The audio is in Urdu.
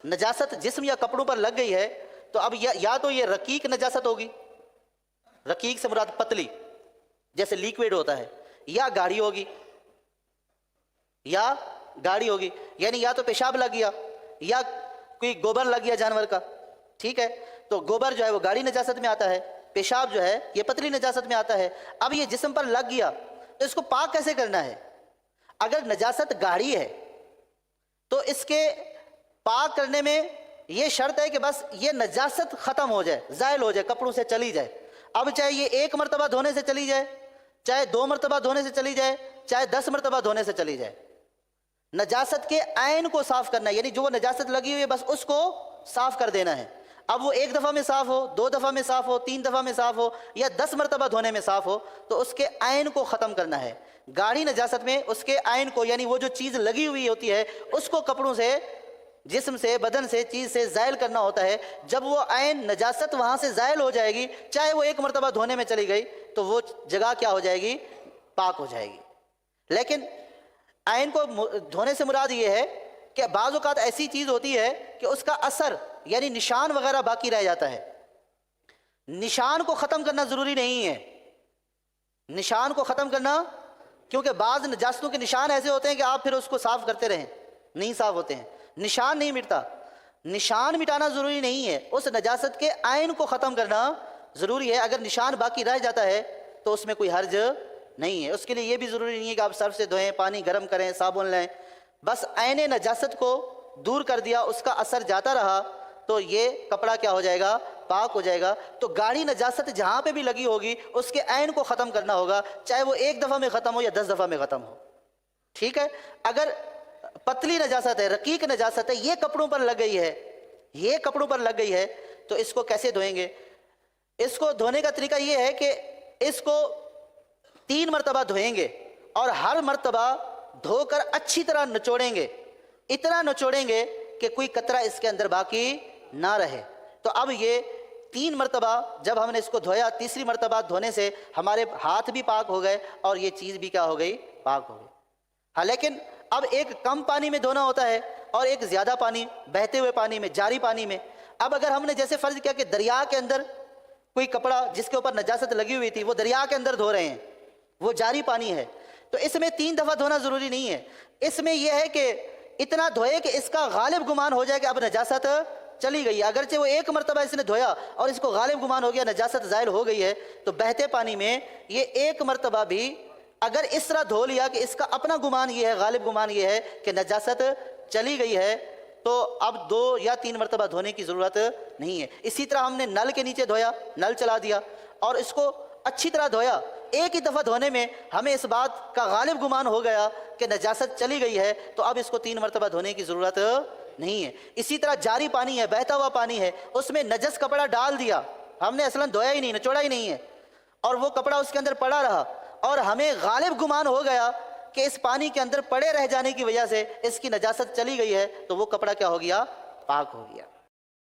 نجاست جسم یا کپڑوں پر لگ گئی ہے تو اب یا تو یہ رقیق نجاست ہوگی، رقیق سے مراد پتلی جیسے لیکویڈ ہوتا ہے، یا گاڑھی ہوگی، یا گاڑھی ہوگی، یعنی یا تو پیشاب لگ گیا یا کوئی گوبر لگ گیا جانور کا، ٹھیک ہے، تو گوبر جو ہے وہ گاڑھی نجاست میں آتا ہے، پیشاب جو ہے یہ پتلی نجاست میں آتا ہے۔ اب یہ جسم پر لگ گیا تو اس کو پاک کیسے کرنا ہے؟ اگر نجاست گاڑھی ہے تو اس کے پاک کرنے میں یہ شرط ہے کہ بس یہ نجاست ختم ہو جائے، زائل ہو جائے، کپڑوں سے چلی جائے۔ اب چاہے یہ 1 مرتبہ دھونے سے چلی جائے، چاہے 2 مرتبہ دھونے سے چلی جائے، چاہے 10 مرتبہ دھونے سے چلی جائے، نجاست کے عین کو صاف کرنا ہے، یعنی جو وہ نجاست لگی ہوئی ہے بس اس کو صاف کر دینا ہے۔ اب وہ 1 دفعہ میں صاف ہو، 2 دفعہ میں صاف ہو، 3 دفعہ میں صاف ہو، یا 10 مرتبہ دھونے میں صاف ہو، تو اس کے عین کو ختم کرنا ہے۔ گاڑھی نجاست میں اس کے عین کو، یعنی وہ جو چیز لگی ہوئی ہوتی ہے اس کو کپڑوں سے، جسم سے، بدن سے، چیز سے زائل کرنا ہوتا ہے۔ جب وہ عین نجاست وہاں سے زائل ہو جائے گی، چاہے وہ 1 مرتبہ دھونے میں چلی گئی، تو وہ جگہ کیا ہو جائے گی؟ پاک ہو جائے گی۔ لیکن عین کو دھونے سے مراد یہ ہے کہ بعض اوقات ایسی چیز ہوتی ہے کہ اس کا اثر یعنی نشان وغیرہ باقی رہ جاتا ہے۔ نشان کو ختم کرنا ضروری نہیں ہے، نشان کو ختم کرنا، کیونکہ بعض نجاستوں کے نشان ایسے ہوتے ہیں کہ آپ پھر اس کو صاف کرتے رہیں، نہیں صاف ہوتے ہیں، نشان نہیں مٹتا۔ نشان مٹانا ضروری نہیں ہے، اس نجاست کے عین کو ختم کرنا ضروری ہے۔ اگر نشان باقی رہ جاتا ہے تو اس میں کوئی حرج نہیں ہے۔ اس کے لیے یہ بھی ضروری نہیں ہے کہ آپ سرف سے دھوئیں، پانی گرم کریں، صابن لیں، بس عین نجاست کو دور کر دیا، اس کا اثر جاتا رہا تو یہ کپڑا کیا ہو جائے گا؟ پاک ہو جائے گا۔ تو گاڑھی نجاست جہاں پہ بھی لگی ہوگی اس کے عین کو ختم کرنا ہوگا، چاہے وہ 1 دفعہ میں ختم ہو یا 10 دفعہ میں ختم ہو، ٹھیک ہے۔ اگر پتلی نجاست ہے، رقیق نجاست ہے، یہ کپڑوں پر لگ گئی ہے، یہ کپڑوں پر لگ گئی ہے، تو اس کو کیسے دھوئیں گے؟ اس کو دھونے کا طریقہ یہ ہے کہ اس کو 3 مرتبہ دھوئیں گے، اور ہر مرتبہ دھو کر اچھی طرح نچوڑیں گے، اتنا نچوڑیں گے کہ کوئی قطرہ اس کے اندر باقی نہ رہے۔ تو اب یہ 3 مرتبہ جب ہم نے اس کو دھویا، تیسری مرتبہ دھونے سے ہمارے ہاتھ بھی پاک ہو گئے اور یہ چیز بھی کیا ہو گئی؟ پاک ہو گئی۔ ہاں، لیکن اب ایک کم پانی میں دھونا ہوتا ہے اور ایک زیادہ پانی، بہتے ہوئے پانی میں، جاری پانی میں۔ اب اگر ہم نے جیسے فرض کیا کہ دریا کے اندر کوئی کپڑا جس کے اوپر نجاست لگی ہوئی تھی وہ دریا کے اندر دھو رہے ہیں، وہ جاری پانی ہے، تو اس میں 3 دفعہ دھونا ضروری نہیں ہے۔ اس میں یہ ہے کہ اتنا دھوئے کہ اس کا غالب گمان ہو جائے کہ اب نجاست چلی گئی ہے۔ اگرچہ وہ 1 مرتبہ اس نے دھویا اور اس کو غالب گمان ہو گیا نجاست زائل ہو گئی ہے، تو بہتے پانی میں یہ 1 مرتبہ بھی اگر اس طرح دھو لیا کہ اس کا اپنا گمان یہ ہے، غالب گمان یہ ہے کہ نجاست چلی گئی ہے، تو اب 2 یا 3 مرتبہ دھونے کی ضرورت نہیں ہے۔ اسی طرح ہم نے نل کے نیچے دھویا، نل چلا دیا اور اس کو اچھی طرح دھویا، ایک ہی دفعہ دھونے میں ہمیں اس بات کا غالب گمان ہو گیا کہ نجاست چلی گئی ہے، تو اب اس کو 3 مرتبہ دھونے کی ضرورت نہیں ہے۔ اسی طرح جاری پانی ہے، بہتا ہوا پانی ہے، اس میں نجس کپڑا ڈال دیا، ہم نے اصلاً دھویا ہی نہیں، نچوڑا ہی نہیں ہے، اور وہ کپڑا اس کے اندر پڑا رہا، اور ہمیں غالب گمان ہو گیا کہ اس پانی کے اندر پڑے رہ جانے کی وجہ سے اس کی نجاست چلی گئی ہے، تو وہ کپڑا کیا ہو گیا؟ پاک ہو گیا۔